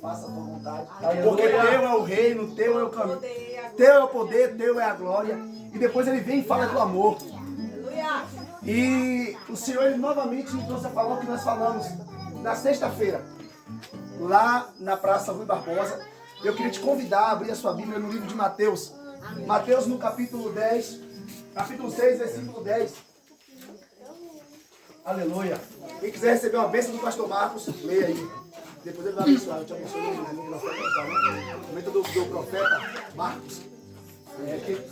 faça a tua vontade. Aleluia. Porque teu é o reino, teu é o caminho. Teu é o poder, teu é a glória. E depois ele vem e fala do amor. E o Senhor, ele novamente me trouxe a falar o que nós falamos na sexta-feira, lá na Praça Rui Barbosa. Eu queria te convidar a abrir a sua Bíblia no livro de Mateus. Mateus no capítulo 10, capítulo 6, versículo 10. Aleluia. Quem quiser receber uma bênção do pastor Marcos, leia aí. Depois ele vai abençoar. Eu te abençoo no momento do profeta Marcos.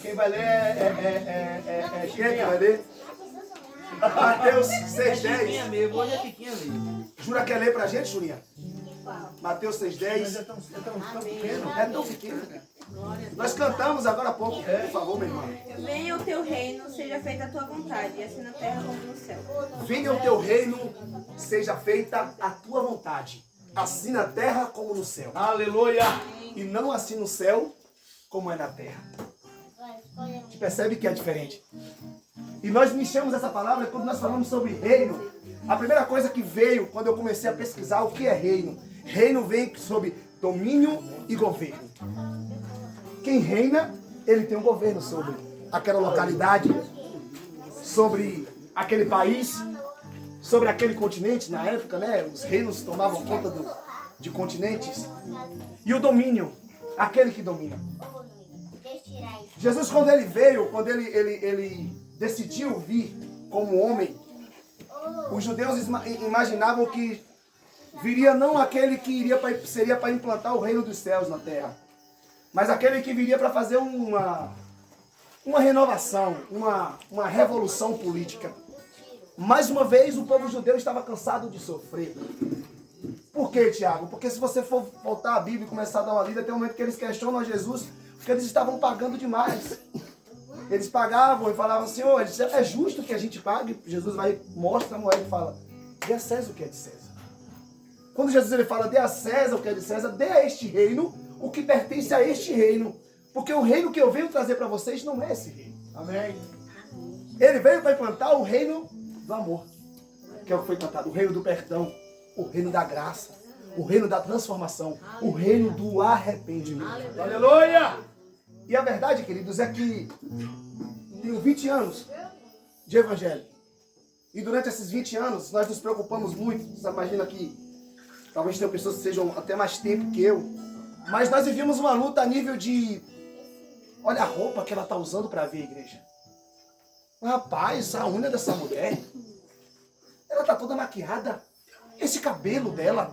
Quem vai ler é quem que vai ler? Mateus 6,10. Hoje é pequena mesmo. Jura quer ler pra gente, Julinha? Mateus 6,10. Mas é tão pequeno. É tão pequeno. Nós cantamos agora há pouco. Por favor, meu irmão. Venha o teu reino, seja feita a tua vontade, assim na terra como no céu. Venha o teu reino, seja feita a tua vontade, assim na terra como no céu. Aleluia. E não assim no céu como é na terra. A gente percebe que é diferente. E nós iniciamos essa palavra quando nós falamos sobre reino. A primeira coisa que veio quando eu comecei a pesquisar o que é reino. Reino vem sobre domínio e governo. Quem reina, ele tem um governo sobre aquela localidade, sobre aquele país, sobre aquele continente. Na época, né, os reinos tomavam conta de continentes. E o domínio, aquele que domina. Jesus, quando ele veio, quando ele decidiu vir como homem, os judeus imaginavam que viria não aquele que seria para implantar o reino dos céus na terra, mas aquele que viria para fazer uma renovação, uma revolução política. Mais uma vez, o povo judeu estava cansado de sofrer. Por quê, Tiago? Porque se você for voltar à Bíblia e começar a dar uma lida, tem um momento que eles questionam a Jesus, porque eles estavam pagando demais. Eles pagavam e falavam, Senhor, é justo que a gente pague? Jesus vai, mostra a moeda e fala, dê a César o que é de César. Quando Jesus ele fala, dê a César o que é de César, dê a este reino o que pertence a este reino. Porque o reino que eu venho trazer para vocês não é esse reino. Amém? Ele veio para implantar o reino do amor, que é o que foi implantado, o reino do perdão, o reino da graça, o reino da transformação, o reino do arrependimento. Aleluia. E a verdade, queridos, é que tenho 20 anos de evangelho. E durante esses 20 anos, nós nos preocupamos muito. Você imagina que talvez tenham pessoas que sejam até mais tempo que eu. Mas nós vivíamos uma luta a nível de... Olha a roupa que ela está usando para vir à igreja. Rapaz, a unha dessa mulher. Ela está toda maquiada. Esse cabelo dela.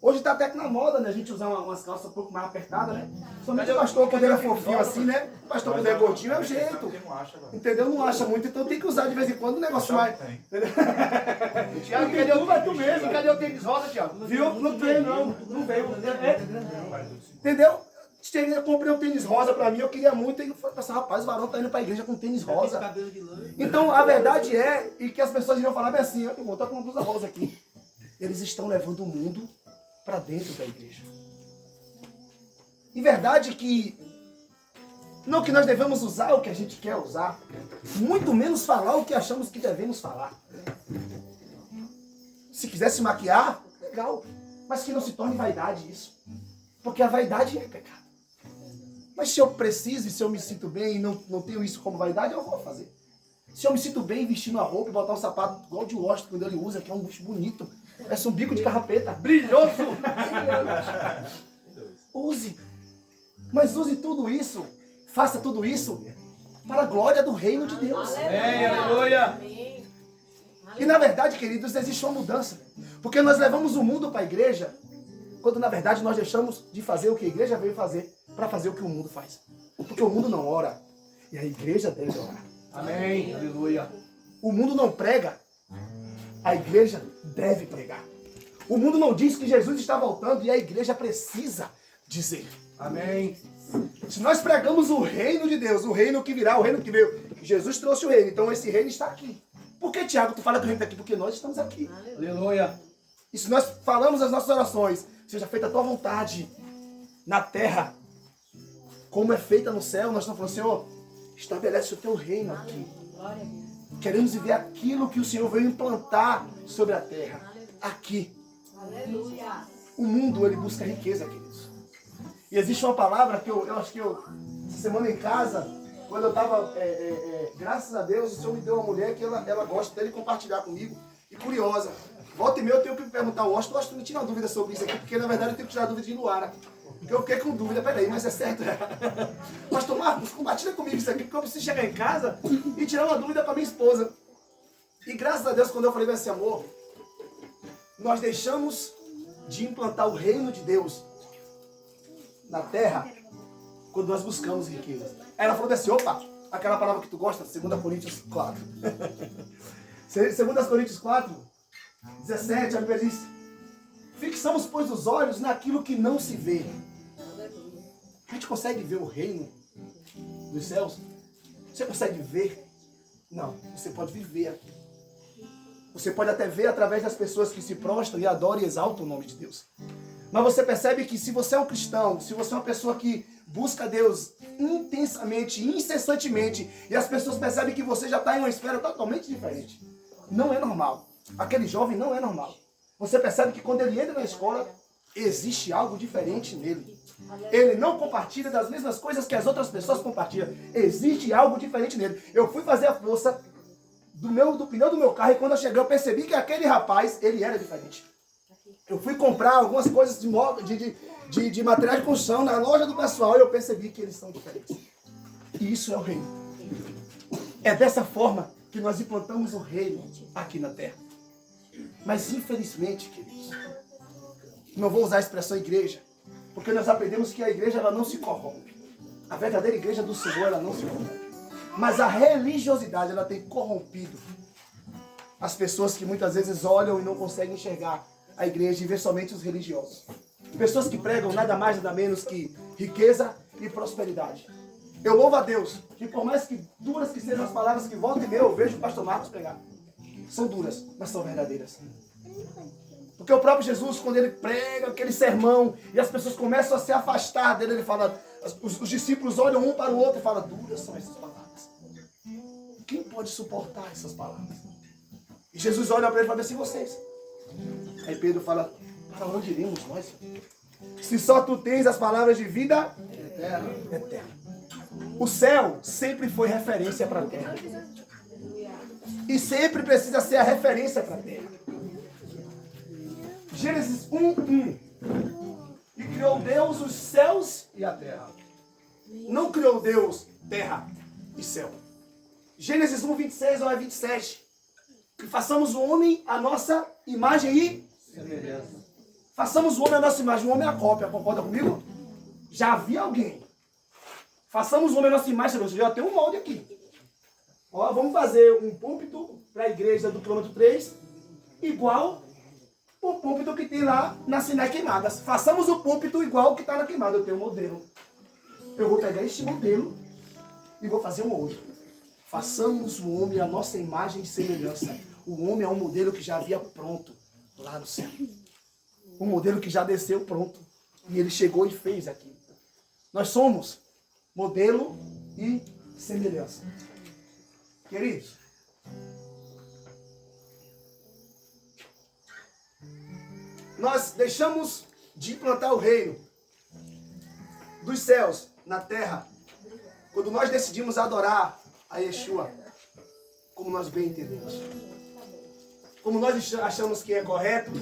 Hoje está até que na moda, né? A gente usar umas calças um pouco mais apertadas, né? Somente o pastor, quando ele é fofinho assim, né? O pastor, quando é gordinho, é o jeito. Entendeu? Não acha muito, então tem que usar de vez em quando um negócio mais... Tiago, cadê o tu mesmo? Cadê o tênis rosa, Tiago? Viu? Não veio, não. Não veio. Entendeu? Eu comprei um tênis rosa pra mim, eu queria muito. E eu falei, rapaz, o varão tá indo pra igreja com tênis rosa. Então, a verdade é, e que as pessoas iriam falar bem assim, eu vou estar com uma blusa rosa aqui. Eles estão levando o mundo para dentro da igreja. E verdade que não que nós devemos usar o que a gente quer usar, muito menos falar o que achamos que devemos falar. Se quiser se maquiar, legal, mas que não se torne vaidade isso, porque a vaidade é pecado. Mas se eu preciso e se eu me sinto bem e não tenho isso como vaidade, eu vou fazer. Se eu me sinto bem vestindo a roupa e botar um sapato igual de Washington quando ele usa, que é um bucho bonito, parece um bico de carrapeta, brilhoso. Use. Mas use tudo isso, faça tudo isso para a glória do reino de Deus. Amém, aleluia. E na verdade, queridos, existe uma mudança. Porque nós levamos o mundo para a igreja, quando na verdade nós deixamos de fazer o que a igreja veio fazer, para fazer o que o mundo faz. Porque o mundo não ora, e a igreja deve orar. Amém, aleluia. O mundo não prega, a igreja deve pregar. O mundo não diz que Jesus está voltando e a igreja precisa dizer. Amém. Se nós pregamos o reino de Deus, o reino que virá, o reino que veio, Jesus trouxe o reino, então esse reino está aqui. Por que, Tiago, tu fala que o reino está aqui? Porque nós estamos aqui. Aleluia. E se nós falamos as nossas orações, seja feita a tua vontade na terra, como é feita no céu, nós estamos falando, Senhor, estabelece o teu reino aqui. Queremos viver aquilo que o Senhor veio implantar sobre a terra. Aqui. Aleluia. O mundo, ele busca riqueza, queridos. E existe uma palavra que eu acho que essa semana em casa, quando eu estava, graças a Deus, o Senhor me deu uma mulher que ela gosta dele compartilhar comigo. E curiosa. Volta e meia eu tenho que perguntar ao Washington, tu me tira uma dúvida sobre isso aqui, porque na verdade eu tenho que tirar a dúvida de Luara. Porque eu fiquei com dúvida, peraí, mas é certo? Pastor Marcos, compartilha comigo isso aqui, porque eu preciso chegar em casa e tirar uma dúvida para minha esposa. E graças a Deus, quando eu falei desse amor, nós deixamos de implantar o reino de Deus na terra quando nós buscamos riquezas. Ela falou assim, opa, aquela palavra que tu gosta, 2 Coríntios 4. 2 Coríntios 4, 17, a Bíblia diz, fixamos, pois, os olhos naquilo que não se vê. A gente consegue ver o reino dos céus? Você consegue ver? Não, você pode viver aqui. Você pode até ver através das pessoas que se prostram e adoram e exaltam o nome de Deus. Mas você percebe que se você é um cristão, se você é uma pessoa que busca Deus intensamente, incessantemente, e as pessoas percebem que você já está em uma esfera totalmente diferente. Não é normal. Aquele jovem não é normal. Você percebe que quando ele entra na escola, existe algo diferente nele. Ele não compartilha das mesmas coisas que as outras pessoas compartilham. Existe algo diferente nele. Eu fui fazer a força do pneu do meu carro e quando eu cheguei eu percebi que aquele rapaz, ele era diferente. Eu fui comprar algumas coisas de material de construção na loja do pessoal e eu percebi que eles são diferentes. E isso é o reino. É dessa forma que nós implantamos o reino aqui na terra. Mas infelizmente, queridos, não vou usar a expressão igreja, porque nós aprendemos que a igreja ela não se corrompe. A verdadeira igreja do Senhor ela não se corrompe. Mas a religiosidade ela tem corrompido as pessoas que muitas vezes olham e não conseguem enxergar a igreja e ver somente os religiosos. Pessoas que pregam nada mais nada menos que riqueza e prosperidade. Eu louvo a Deus que por mais que duras que sejam as palavras que volta e meia eu vejo o pastor Marcos pregar, são duras, mas são verdadeiras. Porque o próprio Jesus, quando ele prega aquele sermão e as pessoas começam a se afastar dele, ele fala, os discípulos olham um para o outro e falam, duras são essas palavras. Quem pode suportar essas palavras? E Jesus olha para ele e fala assim, vocês. Aí Pedro fala, para onde iremos nós? Se só tu tens as palavras de vida eterna. O céu sempre foi referência para a terra. E sempre precisa ser a referência para a terra. Gênesis 1:1. E criou Deus os céus e a terra. Não criou Deus terra e céu. Gênesis 1:26 ou 27. Que façamos o homem a nossa imagem e semelhança. Façamos o homem a nossa imagem. O homem é a cópia. Concorda comigo? Já havia alguém. Façamos o homem a nossa imagem. Você já tem um molde aqui. Ó, vamos fazer um púlpito para a igreja do quilômetro 3 igual o púlpito que tem lá na Sinai Queimadas. Façamos o púlpito igual o que está na Queimada. Eu tenho um modelo. Eu vou pegar este modelo e vou fazer um outro. Façamos o homem a nossa imagem e semelhança. O homem é um modelo que já havia pronto lá no céu. Um modelo que já desceu pronto. E ele chegou e fez aquilo. Nós somos modelo e semelhança. Queridos, nós deixamos de implantar o reino dos céus na terra quando nós decidimos adorar a Yeshua como nós bem entendemos. Como nós achamos que é correto,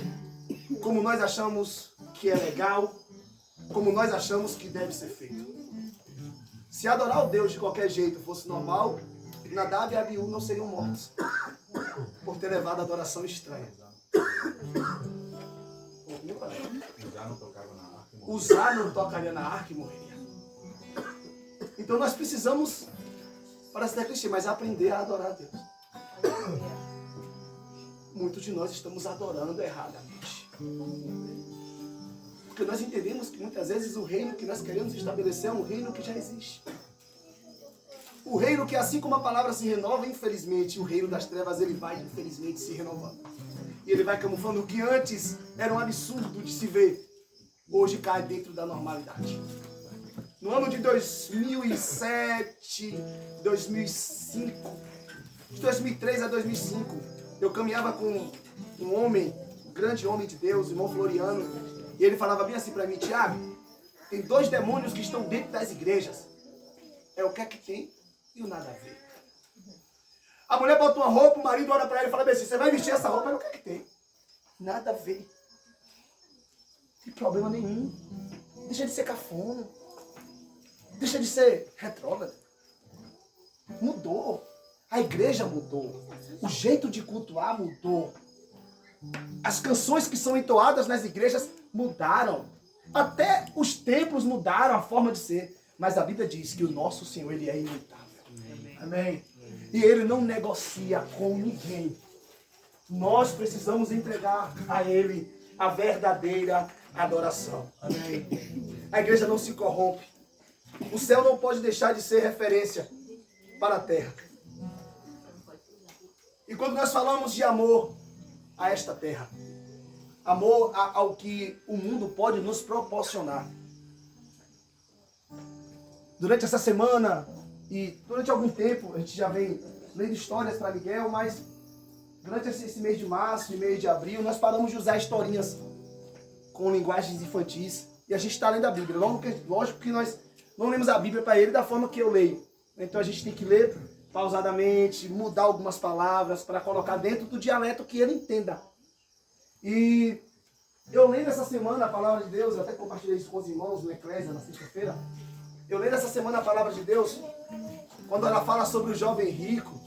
como nós achamos que é legal, como nós achamos que deve ser feito. Se adorar o Deus de qualquer jeito fosse normal, Nadab e Abiú não seriam mortos por ter levado a adoração estranha. Usar não tocaria na arca e morreria. Então nós precisamos, parece até clichê, mas aprender a adorar a Deus. Muitos de nós estamos adorando erradamente. Porque nós entendemos que muitas vezes o reino que nós queremos estabelecer é um reino que já existe. O reino que, assim como a palavra se renova, infelizmente, o reino das trevas, ele vai, infelizmente, se renovando. E ele vai camuflando o que antes era um absurdo de se ver. Hoje cai dentro da normalidade. No ano de 2007, 2005, de 2003 a 2005, eu caminhava com um homem, um grande homem de Deus, o irmão Floriano, E ele falava bem assim para mim: Tiago, tem 2 demônios que estão dentro das igrejas. É o que é que tem e o nada a ver. A mulher bota uma roupa, o marido olha para ela e fala bem assim: você vai vestir essa roupa? É o que é que tem? Nada a ver. Não tem problema nenhum. Deixa de ser cafona. Deixa de ser retrógrado. Mudou. A igreja mudou. O jeito de cultuar mudou. As canções que são entoadas nas igrejas mudaram. Até os templos mudaram a forma de ser. Mas a Bíblia diz que o nosso Senhor, Ele é imutável. Amém. E Ele não negocia com ninguém. Nós precisamos entregar a Ele a verdadeira adoração. Amém. A igreja não se corrompe. O céu não pode deixar de ser referência para a terra. E quando nós falamos de amor a esta terra, amor ao que o mundo pode nos proporcionar. Durante essa semana e durante algum tempo, a gente já vem lendo histórias para Miguel, mas durante esse mês de março e mês de abril, nós paramos de usar historinhas com linguagens infantis. E a gente está lendo a Bíblia. Lógico que nós não lemos a Bíblia para ele da forma que eu leio. Então a gente tem que ler pausadamente, mudar algumas palavras para colocar dentro do dialeto que ele entenda. E eu lendo essa semana a palavra de Deus, eu até compartilhei isso com os irmãos no Eclésia na sexta-feira. Eu lendo essa semana a palavra de Deus, quando ela fala sobre o jovem rico.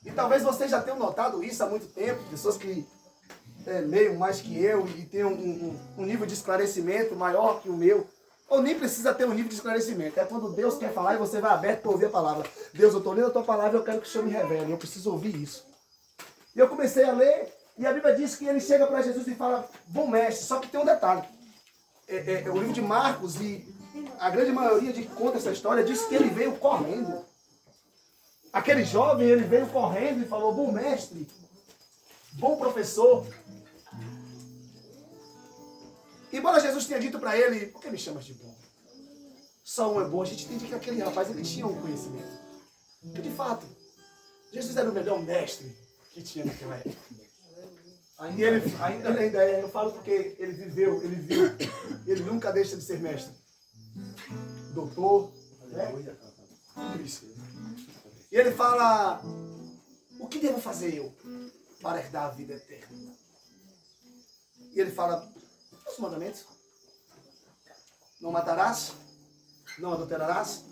E talvez vocês já tenham notado isso há muito tempo, pessoas que leiam mais que eu e tenham um nível de esclarecimento maior que o meu. Ou nem precisa ter um nível de esclarecimento. É quando Deus quer falar e você vai aberto para ouvir a palavra. Deus, eu estou lendo a tua palavra e eu quero que o Senhor me revele. Eu preciso ouvir isso. E eu comecei a ler e a Bíblia diz que ele chega para Jesus e fala: bom mestre, só que tem um detalhe. O livro de Marcos e a grande maioria de que conta essa história diz que ele veio correndo. Aquele jovem, ele veio correndo e falou: bom mestre, bom professor. Embora Jesus tenha dito para ele: por que me chamas de bom? Só um é bom. A gente entende que aquele rapaz, ele tinha um conhecimento. E de fato, Jesus era o melhor mestre que tinha naquela época. E ele ainda é. Eu falo porque ele viveu, ele viu. Ele nunca deixa de ser mestre. Doutor, né? Tudo isso. E ele fala: o que devo fazer eu para herdar a vida eterna? E ele fala: os mandamentos. Não matarás, não adulterarás,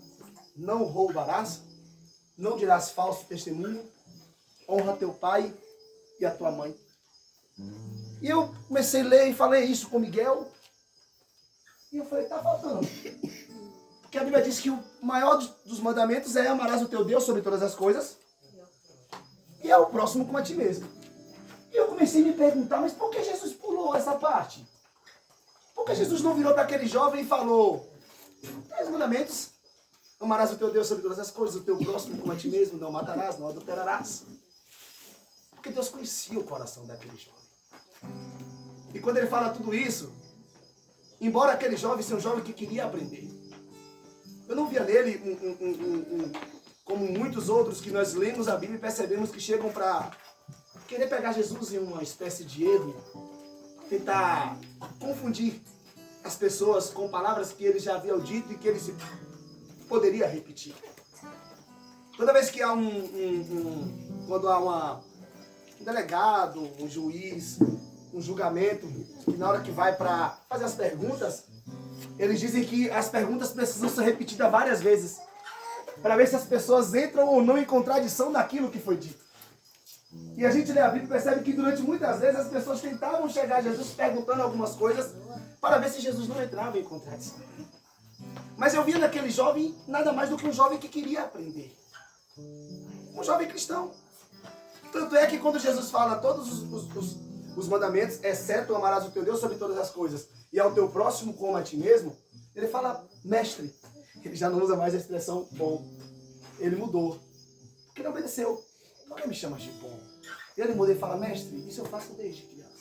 não roubarás, não dirás falso testemunho, honra teu pai e a tua mãe. E eu comecei a ler e falei isso com Miguel. E eu falei: tá faltando. Porque a Bíblia diz que o maior dos mandamentos é: amarás o teu Deus sobre todas as coisas e é o próximo como a ti mesmo. E eu comecei a me perguntar: mas por que Jesus pulou essa parte? Por que Jesus não virou para aquele jovem e falou: tem os mandamentos, amarás o teu Deus sobre todas as coisas, o teu próximo como a ti mesmo, não matarás, não adulterarás. Porque Deus conhecia o coração daquele jovem. E quando ele fala tudo isso, embora aquele jovem seja um jovem que queria aprender, eu não via nele como muitos outros que nós lemos a Bíblia e percebemos que chegam para querer pegar Jesus em uma espécie de erro, tentar confundir as pessoas com palavras que ele já havia dito e que ele poderia repetir. Toda vez que há quando há um delegado, um juiz, um julgamento, e na hora que vai para fazer as perguntas, eles dizem que as perguntas precisam ser repetidas várias vezes, para ver se as pessoas entram ou não em contradição daquilo que foi dito. E a gente lê a Bíblia e percebe que durante muitas vezes as pessoas tentavam chegar a Jesus perguntando algumas coisas para ver se Jesus não entrava em contradição. Mas eu via naquele jovem nada mais do que um jovem que queria aprender. Um jovem cristão. Tanto é que quando Jesus fala todos os mandamentos, exceto amarás o teu Deus sobre todas as coisas e ao teu próximo como a ti mesmo, ele fala mestre. Ele já não usa mais a expressão bom. Ele mudou. Porque ele obedeceu. Por que me chamas de bom? Ele muda e fala: mestre, isso eu faço desde criança.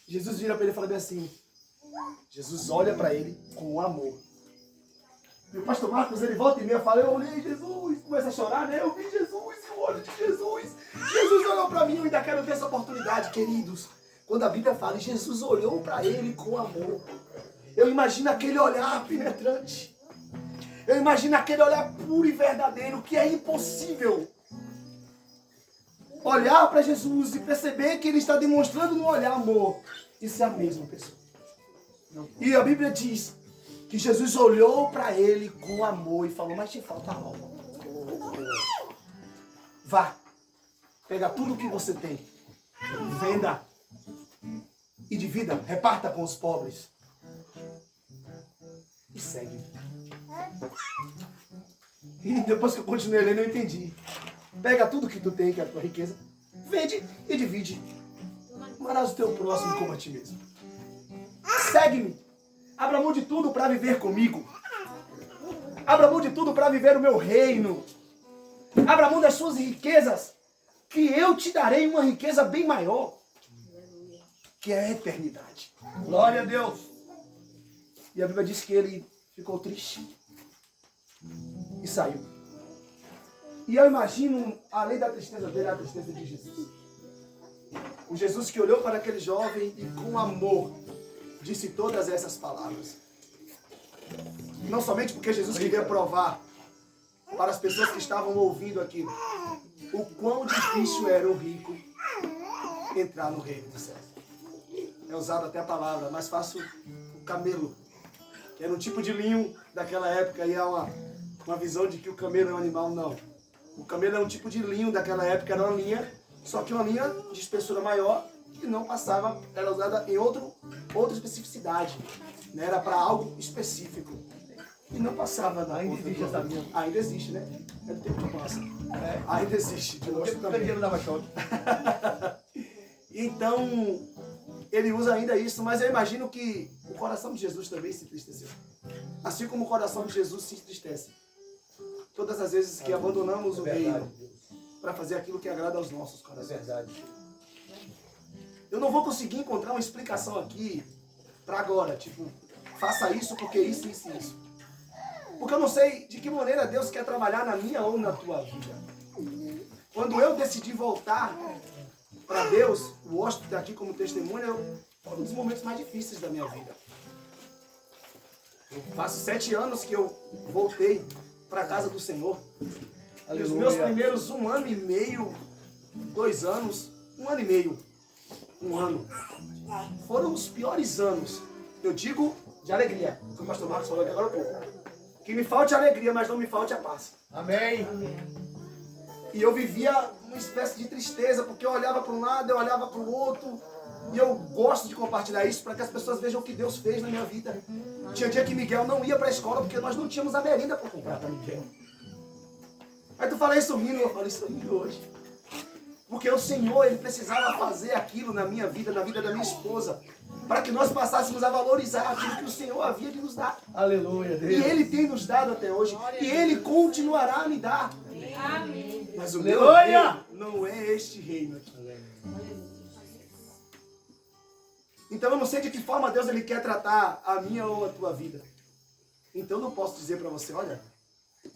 Jesus vira para ele e fala bem assim. Jesus olha para ele com amor. E o pastor Marcos, ele volta e meia fala: eu olhei Jesus, começa a chorar, né? Eu vi Jesus, o olho de Jesus. Jesus olhou para mim, eu ainda quero ter essa oportunidade, queridos. Quando a Bíblia fala, Jesus olhou para ele com amor. Eu imagino aquele olhar penetrante. Eu imagino aquele olhar puro e verdadeiro, que é impossível. Olhar para Jesus e perceber que ele está demonstrando no olhar amor. Isso é a mesma pessoa. E a Bíblia diz que Jesus olhou para ele com amor e falou, mas te falta algo. Vá, pega tudo o que você tem, venda e divida, reparta com os pobres. E segue. E depois que eu continuei lendo, eu entendi. Pega tudo que tu tem, que é a tua riqueza, vende e divide. Amarás o teu próximo como a ti mesmo. Segue-me. Abra mão de tudo para viver comigo. Abra mão de tudo para viver o meu reino. Abra mão das suas riquezas, que eu te darei uma riqueza bem maior, que é a eternidade. Glória a Deus. E a Bíblia diz que ele ficou triste e saiu. E eu imagino, além da tristeza dele, a tristeza de Jesus. O Jesus que olhou para aquele jovem e com amor disse todas essas palavras. Não somente porque Jesus queria provar para as pessoas que estavam ouvindo aquilo o quão difícil era o rico entrar no reino dos céus. É usada até a palavra, mais fácil o camelo, que era um tipo de linho daquela época, e há uma visão de que o camelo é um animal, não. O camelo é um tipo de linho daquela época, era uma linha, só que uma linha de espessura maior, que não passava, era usada em outra especificidade, né? Era para algo específico. E não passava na Ainda existe essa linha. Ainda existe, né? É do tempo que eu passo. Ainda existe. De hoje O também. dinheiro dava choque. Então, ele usa ainda isso, mas eu imagino que o coração de Jesus também se entristeceu. Assim como o coração de Jesus se entristece. Todas as vezes que abandonamos o reino para fazer aquilo que agrada aos nossos corações. É verdade. Eu não vou conseguir encontrar uma explicação aqui para agora, tipo, faça isso porque isso, isso e isso. Porque eu não sei de que maneira Deus quer trabalhar na minha ou na tua vida. Quando eu decidi voltar para Deus, o Washington está aqui como testemunha, foi um dos momentos mais difíceis da minha vida. Eu faço 7 anos que eu voltei para a casa do Senhor. E os meus primeiros 1 ano e meio, 2 anos, 1 ano e meio, 1 ano, foram os piores anos. Eu digo de alegria, o que o pastor Marcos falou aqui agora há pouco. Que me falte alegria, mas não me falte a paz. Amém. E eu vivia uma espécie de tristeza, porque eu olhava para um lado, eu olhava para o outro. E eu gosto de compartilhar isso para que as pessoas vejam o que Deus fez na minha vida. Tinha dia que Miguel não ia para a escola porque nós não tínhamos a merenda para comprar para Miguel. Aí tu fala isso rindo, eu falo isso rindo hoje. Porque o Senhor, Ele precisava fazer aquilo na minha vida, na vida da minha esposa, para que nós passássemos a valorizar aquilo que o Senhor havia de nos dar. Aleluia, Deus. E Ele tem nos dado até hoje. E Ele continuará a me dar. Amém. Mas o meu Aleluia! reino não é este reino aqui. Então eu não sei de que forma Deus Ele quer tratar a minha ou a tua vida. Então eu não posso dizer para você, olha,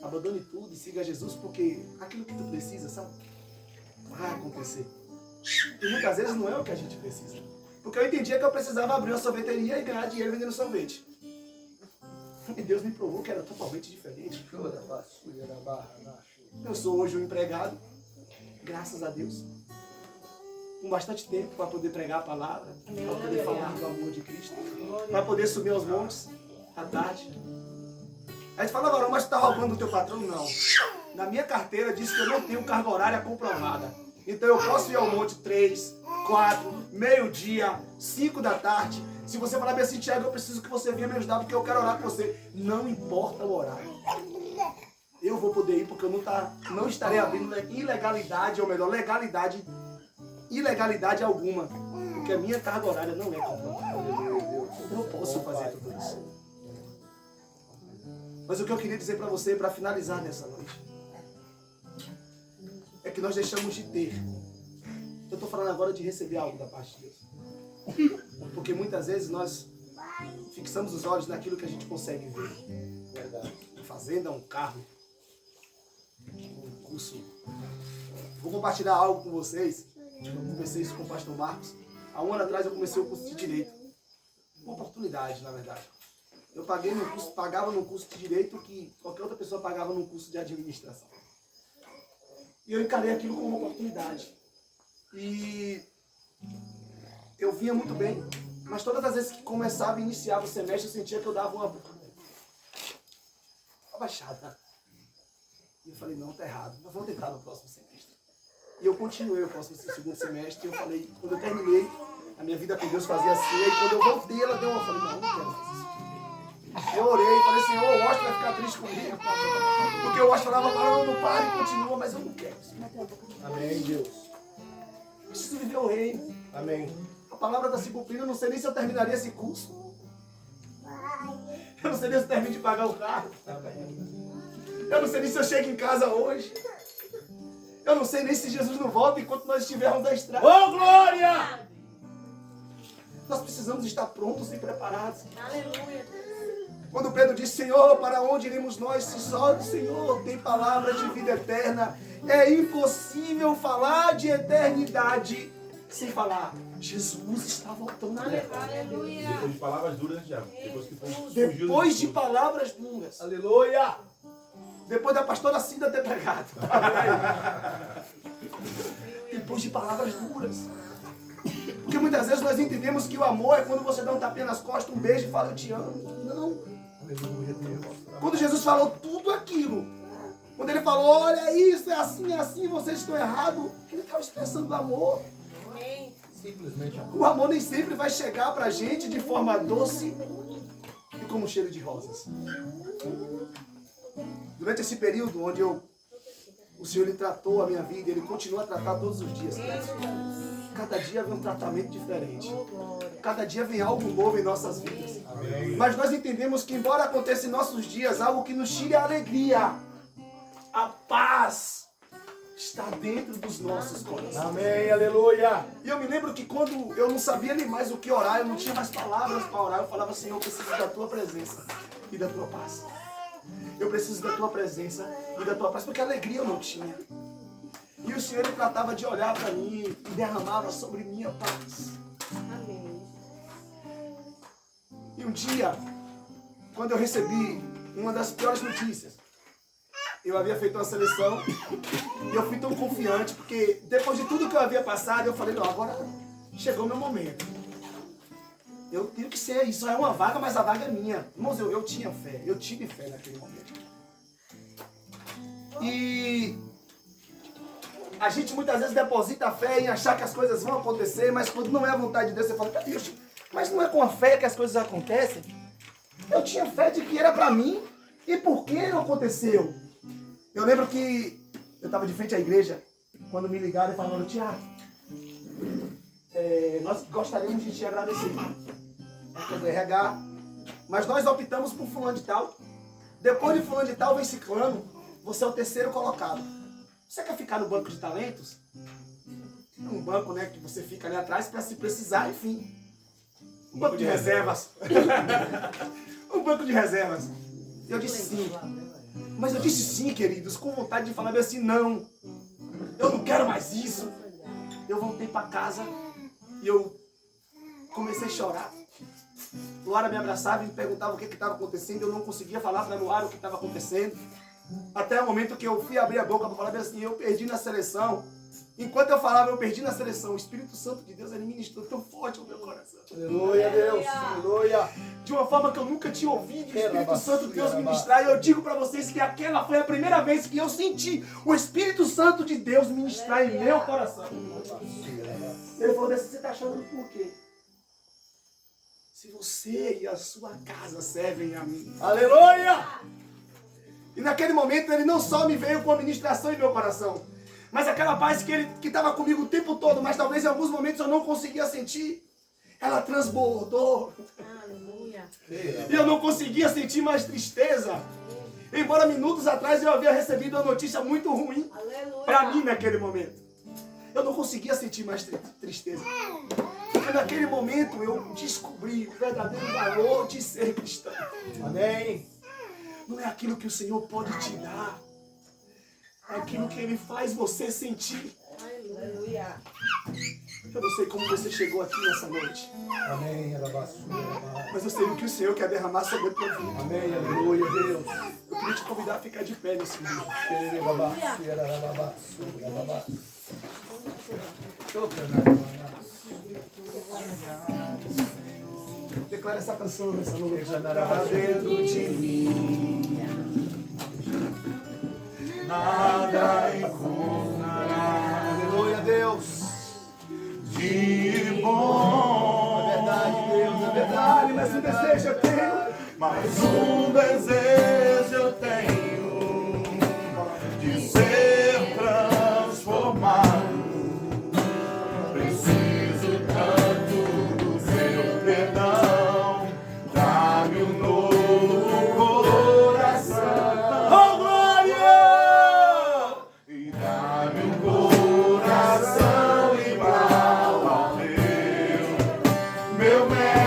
abandone tudo e siga Jesus, porque aquilo que tu precisa, sabe? Vai acontecer. E muitas vezes não é o que a gente precisa. Porque eu entendia que eu precisava abrir uma sorveteria e ganhar dinheiro vendendo sorvete. E Deus me provou que era totalmente diferente. Eu sou hoje um empregado, graças a Deus, com bastante tempo para poder pregar a palavra, para poder falar do amor de Cristo, para poder subir aos montes à tarde. Aí gente fala, Varão, mas tu está roubando o teu patrão? Não. Na minha carteira diz que eu não tenho carga horária comprovada. Então eu posso ir ao monte 3, 4, meio-dia, 5 da tarde. Se você falar bem assim, Tiago, eu preciso que você venha me ajudar porque eu quero orar com você. Não importa o horário. Eu vou poder ir porque eu não estarei abrindo ilegalidade, ou melhor, ilegalidade alguma. Porque a minha carga horária não é comprovada. Eu posso fazer tudo isso. Mas o que eu queria dizer para você, para finalizar nessa noite, é que nós deixamos de ter. Eu estou falando agora de receber algo da parte de Deus. Porque muitas vezes nós fixamos os olhos naquilo que a gente consegue ver. Verdade. Uma fazenda, um carro, um curso. Vou compartilhar algo com vocês. Eu conversei isso com o pastor Marcos. Há um ano atrás eu comecei o curso de Direito. Uma oportunidade, na verdade. Eu pagava num curso de Direito que qualquer outra pessoa pagava num curso de Administração. E eu encarei aquilo como uma oportunidade. E eu vinha muito bem, mas todas as vezes que começava e iniciava o semestre, eu sentia que eu dava uma baixada. E eu falei, não, tá errado, nós vamos tentar no próximo semestre. E eu continuei o segundo semestre, e eu falei, quando eu terminei, a minha vida com Deus fazia assim, e quando eu voltei, ela deu uma, eu falei, não quero mais isso. Eu orei, falei, Senhor, o Washington vai ficar triste comigo, porque o Washington falava, não para e continua, mas eu não quero isso. Amém, Deus. Eu preciso viver o reino. Amém. A palavra está se cumprindo, eu não sei nem se eu terminaria esse curso. Eu não sei nem se eu termino de pagar o carro. Eu não sei nem se eu chego em casa hoje. Eu não sei nem se Jesus não volta enquanto nós estivermos na estrada. Oh, glória! Nós precisamos estar prontos e preparados. Aleluia. Quando Pedro disse, Senhor, para onde iremos nós? Se só o Senhor tem palavras de vida eterna. É impossível falar de eternidade sem falar. Jesus está voltando. Aleluia. Depois de palavras duras, Thiago. Depois que Depois de palavras duras. Aleluia! Depois da pastora Cida ter pregado. Depois de palavras duras. Porque muitas vezes nós entendemos que o amor é quando você dá um tapinha nas costas, um beijo e fala eu te amo. Não. Aleluia, Deus. Quando Jesus falou tudo aquilo, quando ele falou, olha isso, é assim, vocês estão errados, ele estava expressando amor. Amém. Simplesmente amor. O amor nem sempre vai chegar pra gente de forma doce e como um cheiro de rosas. Durante esse período onde o Senhor ele tratou a minha vida, ele continua a tratar todos os dias. Cada dia vem um tratamento diferente. Cada dia vem algo novo em nossas vidas. Amém. Mas nós entendemos que embora aconteça em nossos dias algo que nos tire a alegria, a paz está dentro dos nossos corações. Amém, aleluia. E eu me lembro que quando eu não sabia nem mais o que orar, eu não tinha mais palavras para orar, eu falava, Senhor, eu preciso da Tua presença e da Tua paz. Eu preciso da Tua presença e da Tua paz, porque alegria eu não tinha. E o Senhor ele tratava de olhar para mim e derramava sobre mim a paz. Amém. E um dia, quando eu recebi uma das piores notícias, eu havia feito uma seleção e eu fui tão confiante, porque depois de tudo que eu havia passado, eu falei, não, agora chegou o meu momento. Eu tenho que ser, isso é uma vaga, mas a vaga é minha. Irmãos, eu tinha fé, eu tive fé naquele momento. E a gente muitas vezes deposita a fé em achar que as coisas vão acontecer, mas quando não é a vontade de Deus, você fala, Deus, mas não é com a fé que as coisas acontecem? Eu tinha fé de que era para mim, e por que não aconteceu? Eu lembro que eu estava de frente à igreja, quando me ligaram e falaram, Tiago, nós gostaríamos de te agradecer. Do RH, mas nós optamos por fulano de tal. Depois de fulano de tal vem ciclano, você é o terceiro colocado. Você quer ficar no banco de talentos? Um banco, né, que você fica ali atrás para se precisar, enfim. Um banco de reservas. Um banco de reservas. Eu disse sim. Mas eu disse sim, queridos, com vontade de falar assim, não. Eu não quero mais isso. Eu voltei para casa e eu comecei a chorar. Luara me abraçava e me perguntava o que estava acontecendo. Eu não conseguia falar para Luara o que estava acontecendo. Até o momento que eu fui abrir a boca para falar assim, eu perdi na seleção. Enquanto eu falava, eu perdi na seleção. O Espírito Santo de Deus ele ministrou tão forte no meu coração. Aleluia, Deus. Aleluia. De uma forma que eu nunca tinha ouvido o Espírito Santo de Deus ministrar. E eu digo para vocês que aquela foi a primeira vez que eu senti o Espírito Santo de Deus ministrar em meu coração. Ele falou assim, você está chorando por quê? Se você e a sua casa servem a mim. Aleluia. E naquele momento ele não só me veio com a ministração em meu coração, mas aquela paz que estava comigo o tempo todo, mas talvez em alguns momentos eu não conseguia sentir, ela transbordou. Aleluia. E eu não conseguia sentir mais tristeza. Embora minutos atrás eu havia recebido uma notícia muito ruim para mim naquele momento. Eu não conseguia sentir mais tristeza. Porque naquele momento eu descobri o verdadeiro valor de ser cristão. Amém. Não é aquilo que o Senhor pode te dar. É aquilo que Ele faz você sentir. Aleluia. Eu não sei como você chegou aqui nessa noite. Amém, Arabaçu. Mas eu sei o que o Senhor quer derramar sobre a tua vida. Amém, aleluia, Deus. Eu queria te convidar a ficar de pé nesse dia. Declara essa canção nessa noite. Tá dentro de mim. Nada encontrará. Aleluia, Deus. De bom. É verdade, Deus, é verdade. Mas um desejo eu tenho. Mas um desejo eu tenho de ser transformado. Preciso tanto do seu perdão. Dá-me um novo coração. Oh, glória! E dá-me um coração igual ao teu, meu mestre.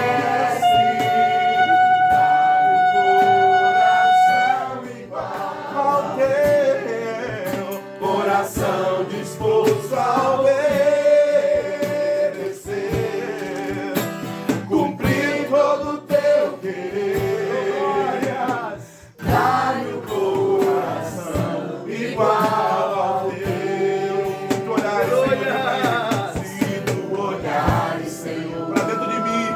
Coração disposto a obedecer, cumprir todo o teu querer. Dá-me um coração igual ao teu. Tu olhares, se tu olhares, Senhor, pra dentro de mim,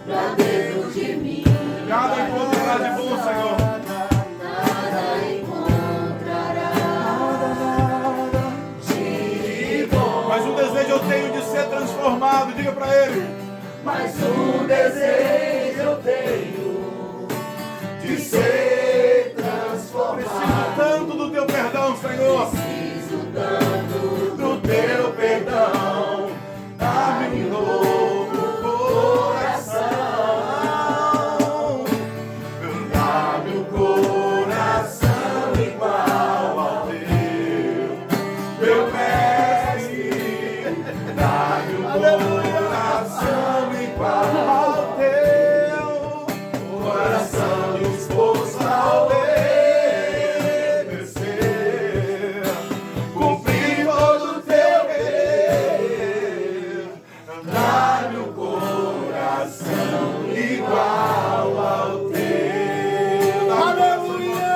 Pra dentro de mim, nada encontrará de bom, Senhor. nada encontrará de bom. Mas um desejo eu tenho de ser transformado, diga pra ele. Mas um desejo eu tenho De ser transformado. preciso tanto do teu perdão, Senhor. Preciso tanto Do teu perdão. Dá-me um novo coração. Dá-me um coração igual ao teu, meu mestre. Dá-me um coração igual ao teu, coração disposto a obedecer, cumprir todo o teu querer. Dá-me um coração igual ao teu. Aleluia!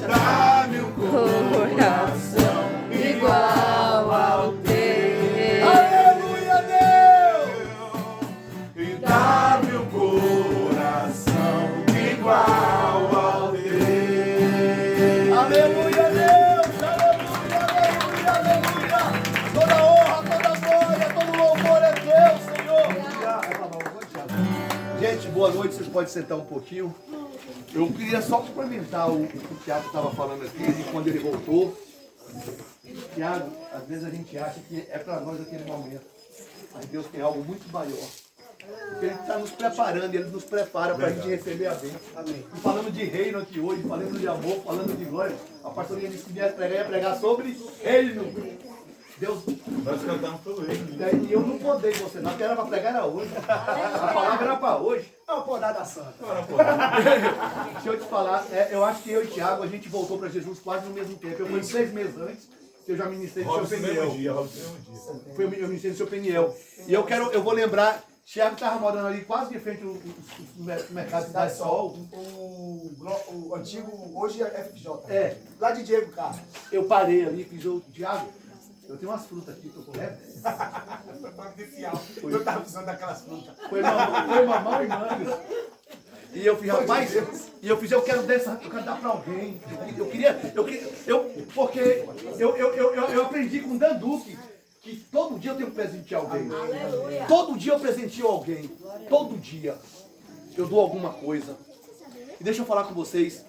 Dá-me um coração igual ao teu. Aleluia, Deus! E dá-me um coração igual ao teu. Aleluia, Deus. Aleluia, aleluia, aleluia. Toda honra, toda glória, todo louvor é teu, Senhor. Gente, boa noite. Vocês podem sentar um pouquinho. Eu queria só complementar o que o Tiago estava falando aqui, de quando ele voltou. Tiago, às vezes a gente acha que é para nós aquele momento. Mas Deus tem algo muito maior. Porque Ele está nos preparando, Ele nos prepara para a gente receber a bênção. Amém. E falando de reino aqui hoje, falando de amor, falando de glória, a pastorinha disse que ia pregar sobre reino. Deus, Nós cantamos pelo ele. e eu não podei você, não, que era para pregar era hoje. A palavra era para hoje. É uma podada santa. Deixa eu te falar, eu acho que eu e o Thiago, a gente voltou para Jesus quase no mesmo tempo. Eu fui 6 meses antes, que eu já ministrei no seu Robson, Peniel. mesmo dia, Robson, mesmo dia. Eu ministrei no seu Peniel. E eu vou lembrar, Thiago estava morando ali quase de frente ao mercado Cidade Sol. O antigo, hoje é FJ. É. Lá de Diego Carlos. Eu parei ali e fiz o Thiago, eu tenho umas frutas aqui, tô correto? Eu estava precisando daquelas frutas. Foi mamão e manga. E eu fiz, rapaz, eu quero dar pra alguém. Porque eu aprendi com Dan Duque que todo dia eu tenho que presentear alguém. Todo dia eu presenteio alguém. Todo dia eu dou alguma coisa. E deixa eu falar com vocês,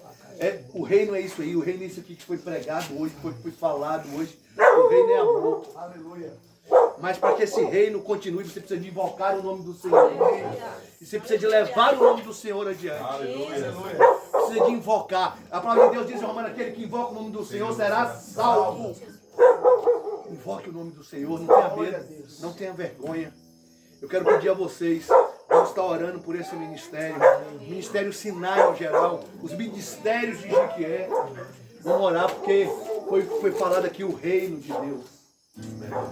o reino é isso aí, o reino é isso aqui que foi pregado hoje, foi falado hoje. O reino é amor. Aleluia. Mas para que esse reino continue, você precisa de invocar o nome do Senhor. E você precisa de levar o nome do Senhor adiante. Aleluia. Precisa de invocar. A palavra de Deus diz, Romano, aquele que invoca o nome do Senhor será salvo. Invoque o nome do Senhor, não tenha medo, não tenha vergonha. Eu quero pedir a vocês, vamos estar orando por esse ministério, o Ministério Sinai em geral, os ministérios de Jequié. Vamos orar porque foi falado aqui o reino de Deus.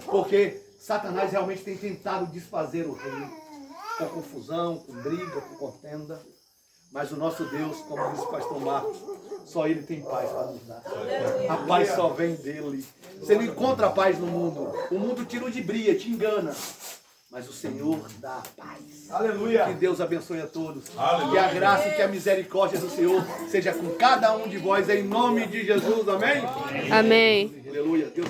Porque Satanás realmente tem tentado desfazer o reino com confusão, com briga, com contenda. Mas o nosso Deus, como disse o pastor Marcos, só Ele tem paz para nos dar. A paz só vem dEle. Você não encontra paz no mundo. O mundo te ludibria, te engana. Mas o Senhor dá a paz. Aleluia. Que Deus abençoe a todos. Aleluia. Que a graça e que a misericórdia do Senhor seja com cada um de vós, em nome de Jesus. Amém? Amém. Aleluia. Deus